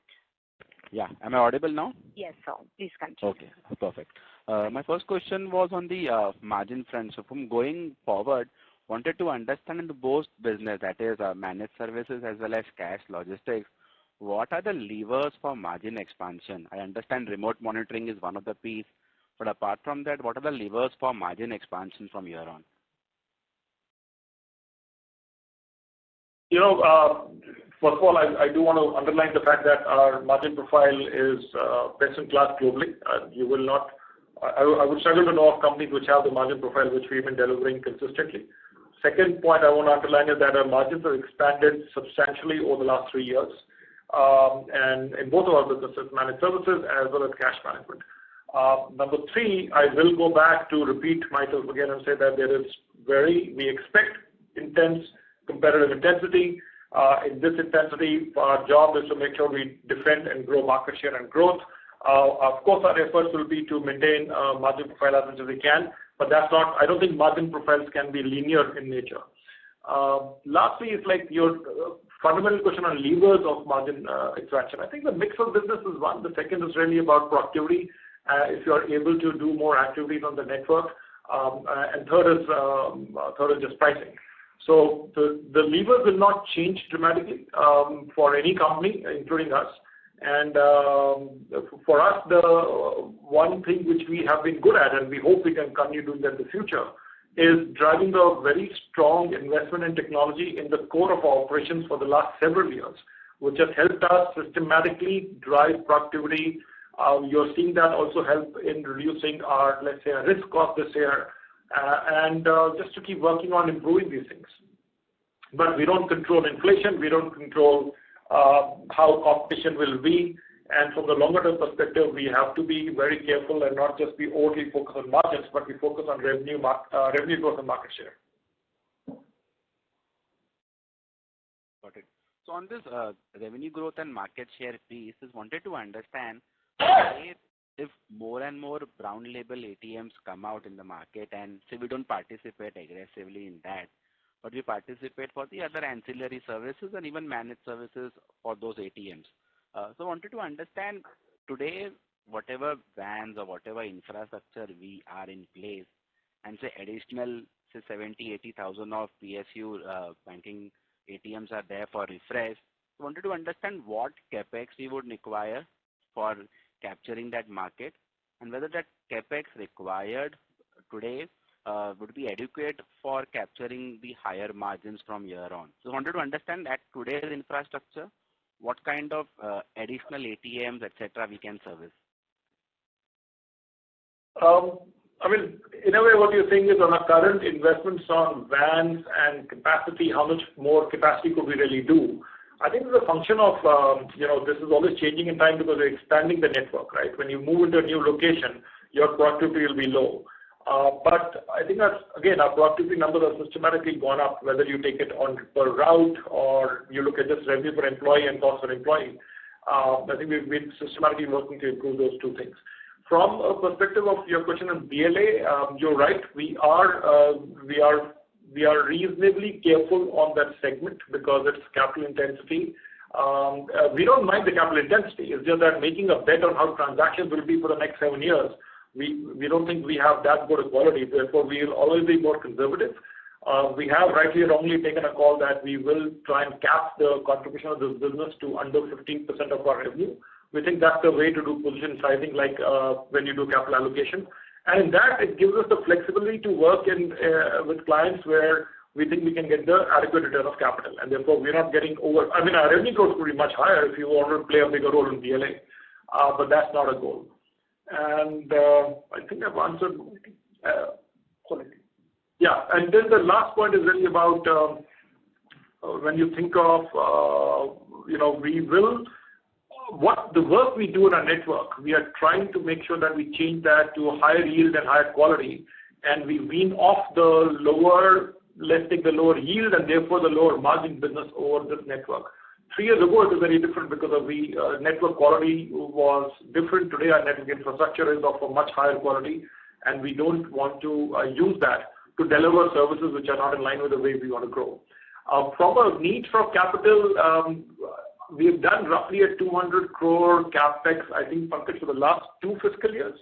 Yeah, am I audible now? Yes, sir. Please continue. Okay, perfect. My first question was on the margin front. So from going forward, wanted to understand in the both business, that is managed services as well as cash logistics, what are the levers for margin expansion? I understand remote monitoring is one of the piece, but apart from that, what are the levers for margin expansion from here on? You know, first of all, I do want to underline the fact that our margin profile is best in class globally. You will not, I would struggle to know of companies which have the margin profile which we've been delivering consistently. Second point I want to underline is that our margins have expanded substantially over the last 3 years, and in both of our businesses, managed services as well as cash management. Number 3, I will go back to repeat myself again and say that we expect intense competitive intensity. In this intensity, our job is to make sure we defend and grow market share and growth. Of course, our efforts will be to maintain margin profile as much as we can, but that's not, I don't think margin profiles can be linear in nature. Lastly, it's like your fundamental question on levers of margin extraction. I think the mix of business is one. The second is really about productivity. If you are able to do more activities on the network, and third is just pricing. So the levers will not change dramatically for any company, including us. And for us, the one thing which we have been good at, and we hope we can continue doing that in the future, is driving a very strong investment in technology in the core of our operations for the last several years, which has helped us systematically drive productivity. You're seeing that also help in reducing our, let's say, our risk cost this year, and just to keep working on improving these things. But we don't control inflation. We don't control how competition will be. And from the longer term perspective, we have to be very careful and not just be overly focused on margins, but we focus on revenue growth and market share. Got it. So on this revenue growth and market share piece, just wanted to understand if more and more brown label ATMs come out in the market, and say we don't participate aggressively in that, but we participate for the other ancillary services and even managed services for those ATMs. So I wanted to understand today, whatever vans or whatever infrastructure we are in place, and say additional, say 70,000-80,000 of PSU banking ATMs are there for refresh. So I wanted to understand what capex we would require for capturing that market, and whether that capex required today would be adequate for capturing the higher margins from here on. So I wanted to understand that today's infrastructure, what kind of additional ATMs, etc., we can service. I mean, in a way, what you're saying is on our current investments on vans and capacity, how much more capacity could we really do? I think it's a function of, this is always changing in time because we're expanding the network, right? When you move into a new location, your productivity will be low. But I think that's, again, our productivity numbers have systematically gone up, whether you take it on per route or you look at just revenue per employee and cost per employee. I think we've been systematically working to improve those two things. From a perspective of your question on BLA, you're right. We are reasonably careful on that segment because it's capital intensity. We don't mind the capital intensity. It's just that making a bet on how transactions will be for the next 7 years, we don't think we have that good a quality. Therefore, we will always be more conservative. We have rightly or wrongly taken a call that we will try and cap the contribution of this business to under 15% of our revenue. We think that's the way to do position sizing, like when you do capital allocation. And in that, it gives us the flexibility to work with clients where we think we can get the adequate return of capital. And therefore, we're not getting over, I mean, our revenue growth could be much higher if you want to play a bigger role in BLA, but that's not a goal. And I think I've answered quality. Yeah, and then the last point is really about when you think of, what the work we do in our network, we are trying to make sure that we change that to a higher yield and higher quality. and we wean off the lower, let's take the lower yield and therefore the lower margin business over this network. 3 years ago, it was very different because of the network quality was different. Today, our network infrastructure is of a much higher quality, and we don't want to use that to deliver services which are not in line with the way we want to grow. From a need for capital, we've done roughly a 200 crore capex, I think, Pankaj, for the last 2 fiscal years.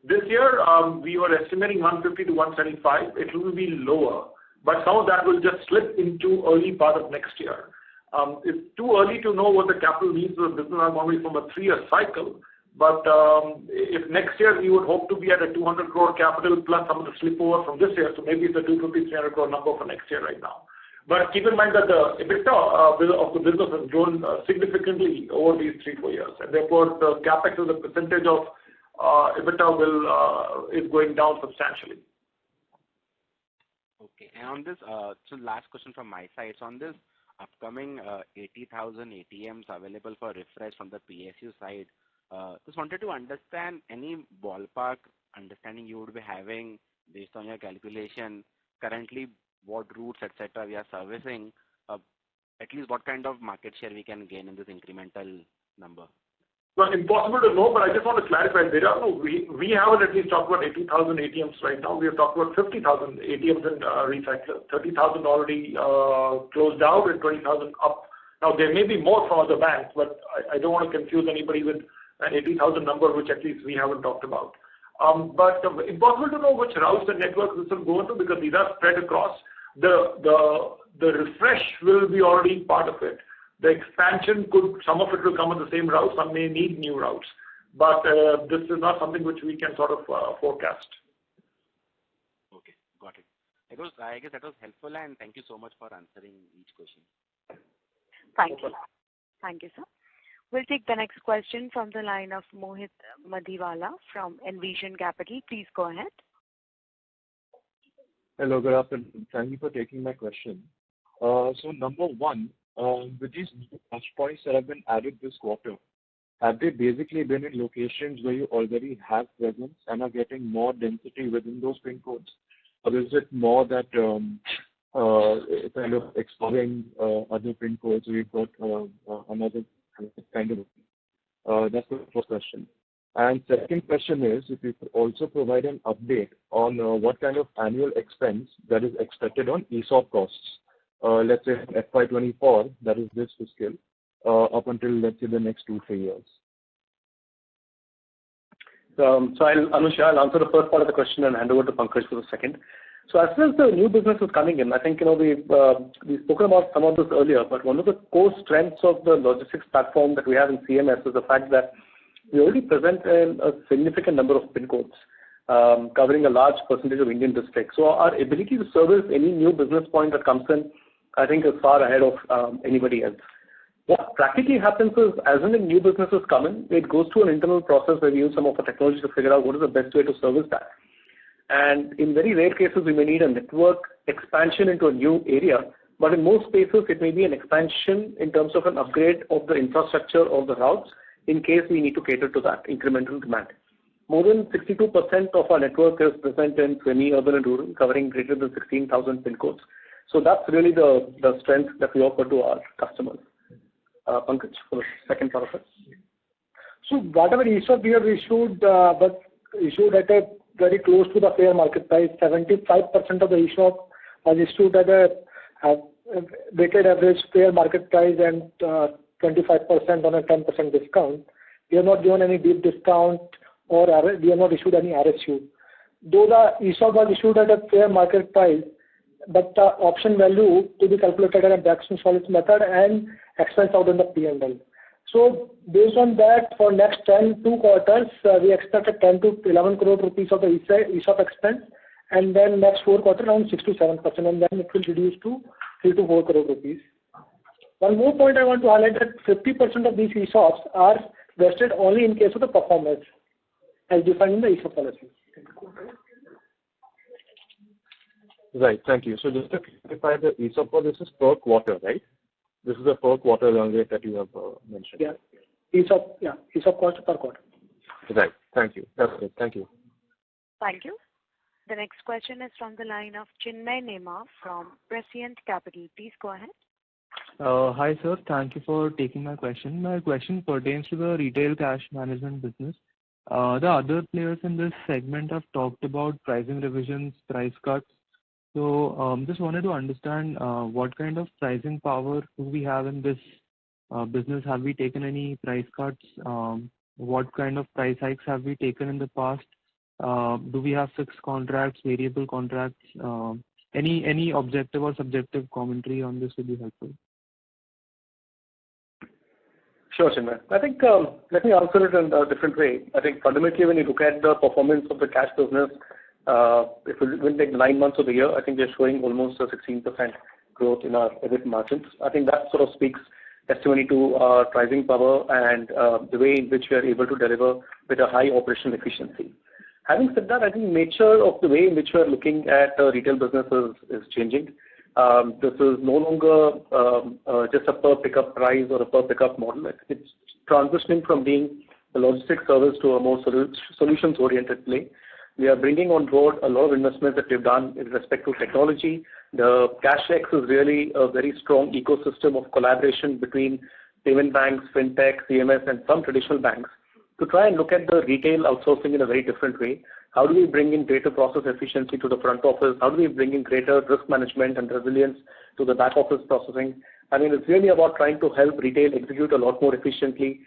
This year, we were estimating 150 to 175. It will be lower, but some of that will just slip into early part of next year. It's too early to know what the capital needs of the business are going to be from a 3-year cycle. But if next year we would hope to be at a 200 crore capital plus some of the slip over from this year, so maybe it's a 250, 300 crore number for next year right now. But keep in mind that the EBITDA of the business has grown significantly over these 3-4 years, and therefore the capex as a percentage of EBITDA is going down substantially. Okay, and on this, so last question from my side. So on this upcoming 80,000 ATMs available for refresh from the PSU side, just wanted to understand any ballpark understanding you would be having based on your calculation currently, what routes, etc. we are servicing, at least what kind of market share we can gain in this incremental number. Well, impossible to know, but I just want to clarify. We haven't at least talked about 80,000 ATMs right now. We have talked about 50,000 ATMs in recycler. 30,000 already closed out and 20,000 up. Now, there may be more from other banks, but I don't want to confuse anybody with an 80,000 number, which at least we haven't talked about. But impossible to know which routes and networks this will go into because these are spread across. The refresh will be already part of it. The expansion some of it will come on the same route, some may need new routes. But this is not something which we can sort of forecast. Okay, got it. I guess that was helpful, and thank you so much for answering each question. Thank you. Thank you, sir. We'll take the next question from the line of Mohit Madhiwala from Envision Capital. Please go ahead. Hello, good afternoon. Thank you for taking my question. So number one, with these new touch points that have been added this quarter, have they basically been in locations where you already have presence and are getting more density within those PIN codes? Or is it more that kind of exploring other PIN codes, so you've got another kind of, that's the first question. And second question is, if you could also provide an update on what kind of annual expense that is expected on ESOP costs. Let's say FY24, that is this fiscal, up until, let's say, the next 2-3 years. So I'll answer the first part of the question and hand over to Pankaj for the second. So as far as the new business is coming in, I think we've spoken about some of this earlier, but one of the core strengths of the logistics platform that we have in CMS is the fact that we already present in a significant number of PIN codes, covering a large percentage of Indian districts. So our ability to service any new business point that comes in, I think, is far ahead of anybody else. What practically happens is, as when the new businesses come in, it goes through an internal process where we use some of the technology to figure out what is the best way to service that. And in very rare cases, we may need a network expansion into a new area, but in most cases, it may be an expansion in terms of an upgrade of the infrastructure of the routes in case we need to cater to that incremental demand. More than 62% of our network is present in semi-urban and rural, covering greater than 16,000 PIN codes. So that's really the strength that we offer to our customers. Pankaj, for the second part of it. So whatever ESOP we have issued, but issued at a very close to the fair market price. 75% of the ESOP was issued at a weighted average fair market price and 25% on a 10% discount. We have not given any deep discount or we have not issued any RSU. Though the ESOP was issued at a fair market price, but the option value to be calculated at a Black-Scholes method and expense out in the P&L. So based on that, for next 2 quarters, we expect a 10 to 11 crore rupees of the ESOP expense, and then next 4 quarters around 6 to 7%, and then it will reduce to 3 to 4 crore rupees. One more point I want to highlight that 50% of these ESOPs are vested only in case of the performance, as defined in the ESOP policy. Right, thank you. So just to clarify, the ESOP, this is per quarter, right? This is a per quarter run rate that you have mentioned. Yeah, ESOP cost per quarter. Right, thank you. That's it. Thank you. Thank you. The next question is from the line of Chinmay Nema from Prescient Capital. Please go ahead. Hi, sir. Thank you for taking my question. My question pertains to the retail cash management business. The other players in this segment have talked about pricing revisions, price cuts. So just wanted to understand what kind of pricing power do we have in this business? Have we taken any price cuts? What kind of price hikes have we taken in the past? Do we have fixed contracts, variable contracts? Any objective or subjective commentary on this would be helpful. Sure, Chinmay. I think let me answer it in a different way. I think fundamentally when you look at the performance of the cash business, if we take 9 months of the year, I think they're showing almost a 16% growth in our EBIT margins. I think that sort of speaks testimony to our pricing power and the way in which we are able to deliver with a high operational efficiency. Having said that, I think nature of the way in which we are looking at retail businesses is changing. This is no longer just a per pickup price or a per pickup model. It's transitioning from being a logistics service to a more solutions-oriented play. We are bringing on board a lot of investments that we've done in respect to technology. The CashX is really a very strong ecosystem of collaboration between payment banks, fintech, CMS, and some traditional banks to try and look at the retail outsourcing in a very different way. How do we bring in greater process efficiency to the front office? How do we bring in greater risk management and resilience to the back office processing? I mean, it's really about trying to help retail execute a lot more efficiently,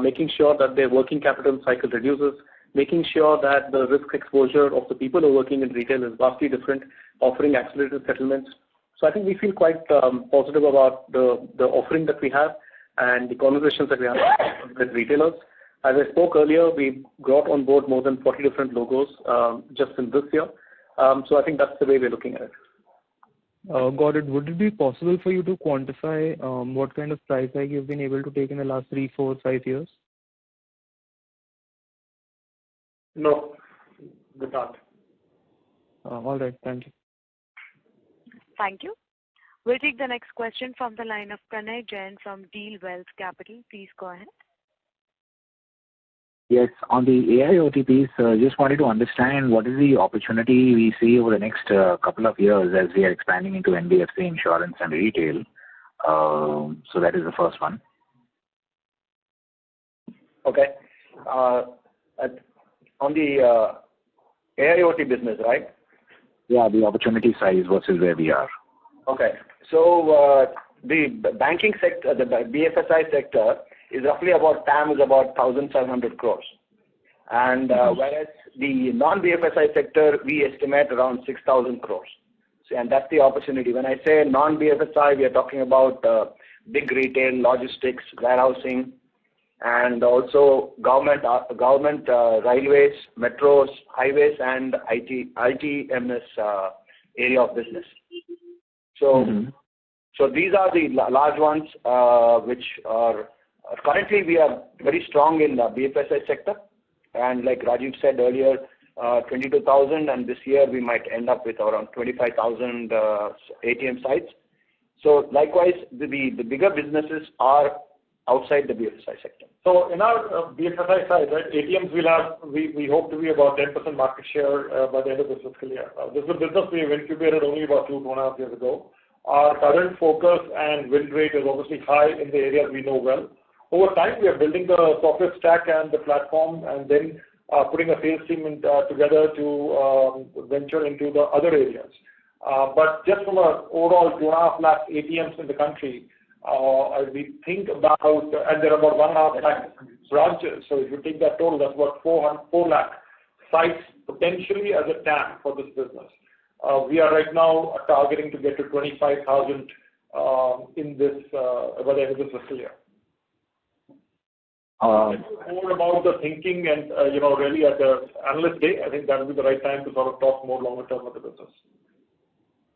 making sure that their working capital cycle reduces, making sure that the risk exposure of the people who are working in retail is vastly different, offering accelerated settlements. So I think we feel quite positive about the offering that we have and the conversations that we have with retailers. As I spoke earlier, we brought on board more than 40 different logos just in this year. So I think that's the way we're looking at it. Got it. Would it be possible for you to quantify what kind of price hike you've been able to take in the last 3, 4, 5 years? No, we can't. All right. Thank you. Thank you. We'll take the next question from the line of Pranay Jain from Deal Wealth Capital. Please go ahead. Yes, on the AIoT piece, just wanted to understand what is the opportunity we see over the next couple of years as we are expanding into NBFC, insurance, and retail. So that is the first one. Okay. On the AIoT business, right? Yeah, the opportunity size versus where we are. Okay. So the banking sector, the BFSI sector, is roughly about TAM is about 1,700 crores. And whereas the non-BFSI sector, we estimate around 6,000 crores. So, and that's the opportunity. When I say non-BFSI, we are talking about big retail, logistics, warehousing, and also government, railways, metros, highways, and ITMS area of business. So, so these are the large ones which are currently we are very strong in the BFSI sector, and like Rajiv said earlier, 22,000, and this year we might end up with around 25,000 ATM sites. So likewise, the bigger businesses are outside the BFSI sector. So in our BFSI side, right, ATMs will have, we hope to be about 10% market share by the end of this fiscal year. This is a business we have incubated only about 2.5 years ago. Our current focus and win rate is obviously high in the areas we know well. Over time, we are building the software stack and the platform, and then putting a sales team together to venture into the other areas. But just from an overall 2.5 lakh ATMs in the country, we think about, and there are about 1.5 lakh branches. So if you take that total, that's about 4 lakh sites potentially as a TAM for this business. We are right now targeting to get to 25,000 in this by the end of this fiscal year. More about the thinking and really at the analyst day, I think that will be the right time to sort of talk more longer term of the business.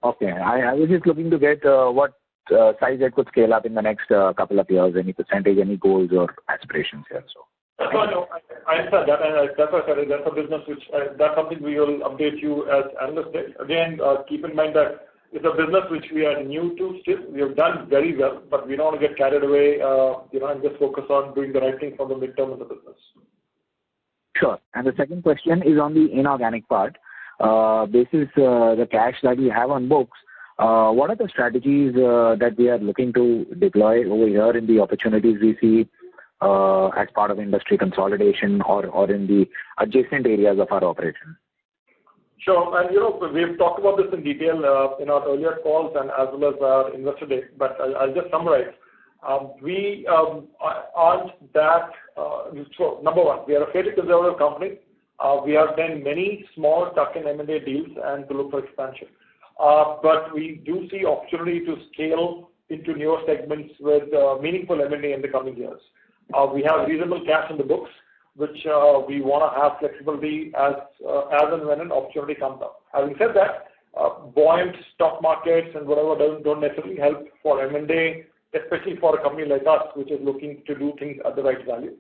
Okay, I was just looking to get what size it could scale up in the next couple of years, any percentage, any goals or aspirations here. So. No, I understand that, and that's what I said. That's a business which that's something we will update you as analyst day. Again, keep in mind that it's a business which we are new to still. We have done very well, but we don't want to get carried away, and just focus on doing the right thing for the midterm of the business. Sure. And the second question is on the inorganic part. basis the cash that we have on books, what are the strategies that we are looking to deploy over here in the opportunities we see as part of industry consolidation or in the adjacent areas of our operation? Sure. And, we've talked about this in detail in our earlier calls and as well as our investor day, but I'll just summarize. We aren't that, so number one, we are a fairly conservative company. We have done many small tuck-in M&A deals and to look for expansion. But we do see opportunity to scale into newer segments with meaningful M&A in the coming years. We have reasonable cash in the books, which we want to have flexibility as and when an opportunity comes up. Having said that, buoyant stock markets and whatever don't necessarily help for M&A, especially for a company like us, which is looking to do things at the right value.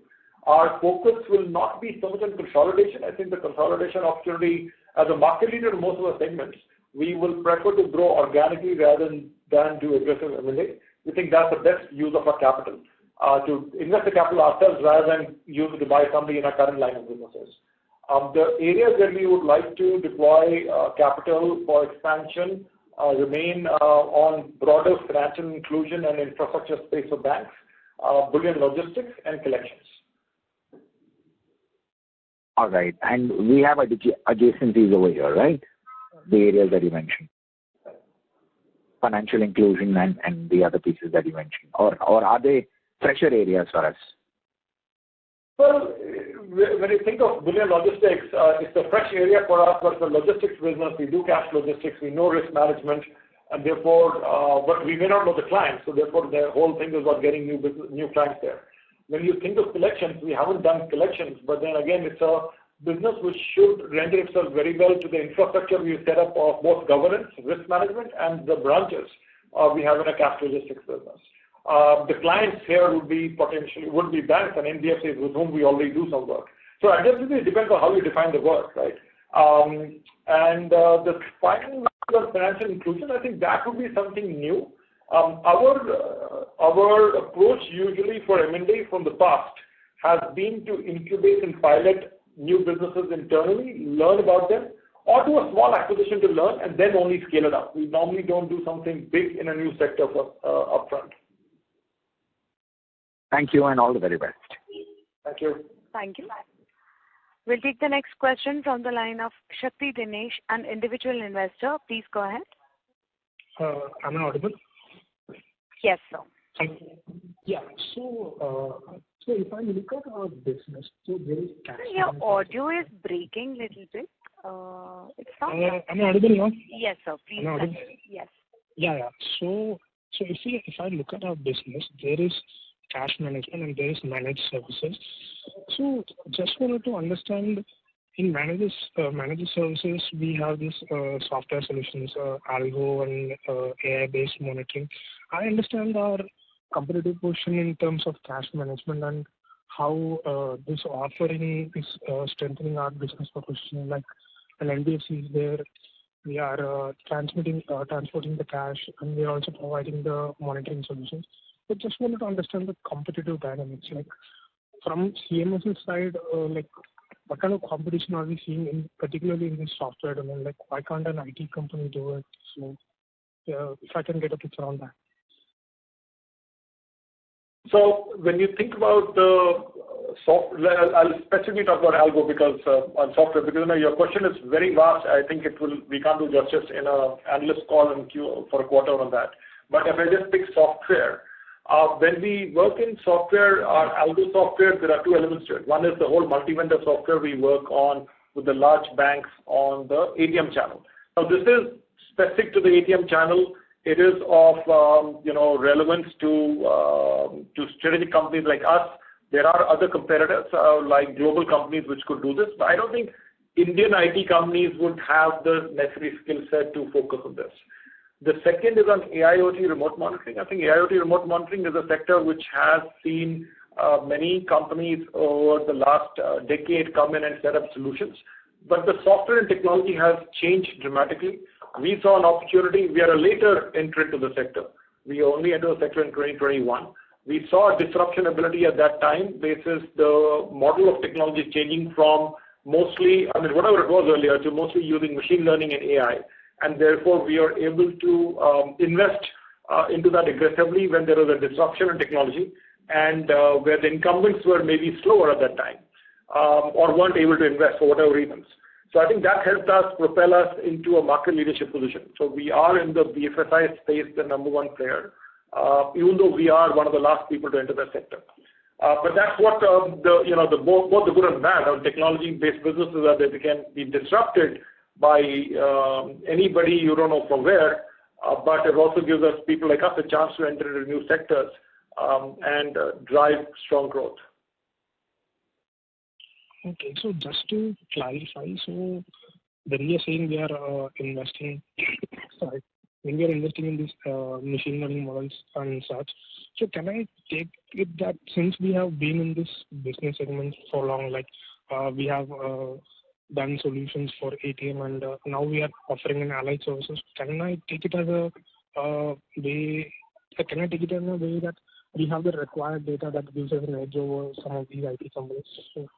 Our focus will not be so much on consolidation. I think the consolidation opportunity, as a market leader in most of the segments, we will prefer to grow organically rather than do aggressive M&A. We think that's the best use of our capital, to invest the capital ourselves rather than use it to buy somebody in our current line of businesses. The areas where we would like to deploy capital for expansion remain on broader financial inclusion and infrastructure space of banks, bullion logistics, and collections. All right. And we have adjacencies over here, right? The areas that you mentioned. Financial inclusion and the other pieces that you mentioned. Or are they fresher areas for us? Well, when you think of bullion logistics, it's a fresh area for us, but the logistics business, we do cash logistics, we know risk management, and therefore, but we may not know the client, so therefore the whole thing is about getting new clients there. When you think of collections, we haven't done collections, but then again, it's a business which should render itself very well to the infrastructure we set up of both governance, risk management, and the branches we have in a cash logistics business. The clients here would be banks and NBFCs with whom we already do some work. So I guess it depends on how you define the work, right? And the final financial inclusion, I think that would be something new. Our approach usually for M&A from the past has been to incubate and pilot new businesses internally, learn about them, or do a small acquisition to learn and then only scale it up. We normally don't do something big in a new sector upfront. Thank you and all the very best. Thank you. Thank you. We'll take the next question from the line of Shakti Dinesh, an individual investor. Please go ahead. Am I audible? Yes, sir. Yeah. So if I look at our business, so there is cash. Your audio is breaking a little bit. It's not. Am I audible now? Yes, sir. Please. Am I audible? Yes. Yeah. So if I look at our business, there is cash management and there is managed services. So just wanted to understand, in managed services, we have this software solutions, algo and AI-based monitoring. I understand our competitive position in terms of cash management and how this offering is strengthening our business proposition. Like an NBFC is there, we are transporting the cash, and we are also providing the monitoring solutions. But just wanted to understand the competitive dynamics. Like from CMS's side, like what kind of competition are we seeing, particularly in this software domain? Like why can't an IT company do it? So if I can get a picture on that. So when you think about the software, I'll specifically talk about algo because on software, because your question is very vast. I think we can't do justice in an analyst call and queue for a quarter on that. But if I just pick software, when we work in software, our algo software, there are two elements to it. One is the whole multi-vendor software we work on with the large banks on the ATM channel. Now this is specific to the ATM channel. It is of relevance to strategic companies like us. There are other competitors like global companies which could do this, but I don't think Indian IT companies would have the necessary skill set to focus on this. The second is on AIoT remote monitoring. I think AIoT remote monitoring is a sector which has seen many companies over the last decade come in and set up solutions. But the software and technology has changed dramatically. We saw an opportunity. We are a later entrant to the sector. We only entered the sector in 2021. We saw a disruption ability at that time basis the model of technology changing from mostly, whatever it was earlier, to mostly using machine learning and AI. And therefore, we are able to invest into that aggressively when there was a disruption in technology and where the incumbents were maybe slower at that time or weren't able to invest for whatever reasons. So I think that helped us propel us into a market leadership position. So we are in the BFSI space the number one player, even though we are one of the last people to enter that sector. But that's what both the good and bad of technology-based businesses are, that they can be disrupted by anybody you don't know from where, but it also gives us, people like us, a chance to enter into new sectors and drive strong growth. Okay, so just to clarify, so when we are saying we are investing, when we are investing in these machine learning models and such, so can I take it that since we have been in this business segment for long, like we have done solutions for ATM and now we are offering an allied services, can I take it as a way? Can I take it in a way that we have the required data that gives us an edge over some of these IT companies? So,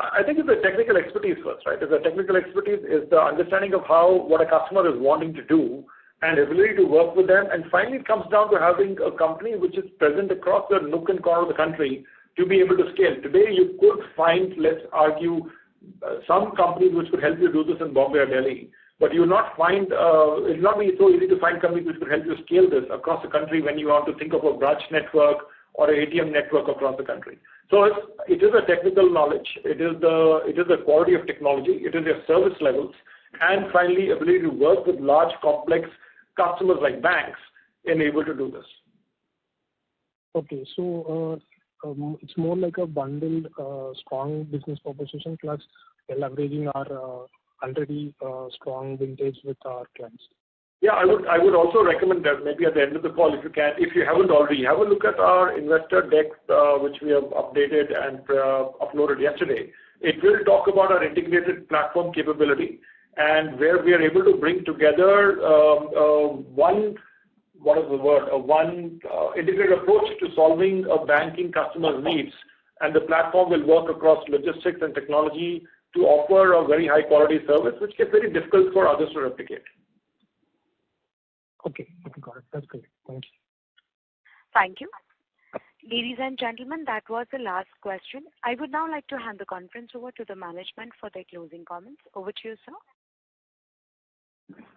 I think it's the technical expertise first, right? The technical expertise is the understanding of what a customer is wanting to do and ability to work with them. And finally, it comes down to having a company which is present across the nook and corner of the country to be able to scale. Today, you could find, let's argue, some companies which could help you do this in Bombay or Delhi, but you will not find, it will not be so easy to find companies which could help you scale this across the country when you want to think of a branch network or an ATM network across the country. So it is a technical knowledge, it is the quality of technology, it is your service levels, and finally ability to work with large complex customers like banks and able to do this. Okay, so it's more like a bundled strong business proposition plus leveraging our already strong vintage with our clients. Yeah, I would also recommend that maybe at the end of the call, if you haven't already, have a look at our investor deck, which we have updated and uploaded yesterday. It will talk about our integrated platform capability and where we are able to bring together one integrated approach to solving a banking customer's needs, and the platform will work across logistics and technology to offer a very high quality service, which gets very difficult for others to replicate. Okay, got it. That's great. Thank you. Thank you. Ladies and gentlemen, that was the last question. I would now like to hand the conference over to the management for their closing comments. Over to you, sir.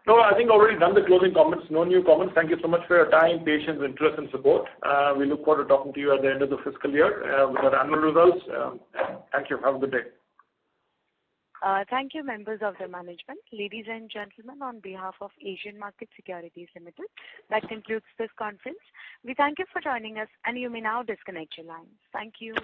No, I think already done the closing comments. No new comments. Thank you so much for your time, patience, interest, and support. We look forward to talking to you at the end of the fiscal year with our annual results. Thank you. Have a good day. Thank you, members of the management. Ladies and gentlemen, on behalf of Asian Market Securities Limited, that concludes this conference. We thank you for joining us, and you may now disconnect your lines. Thank you.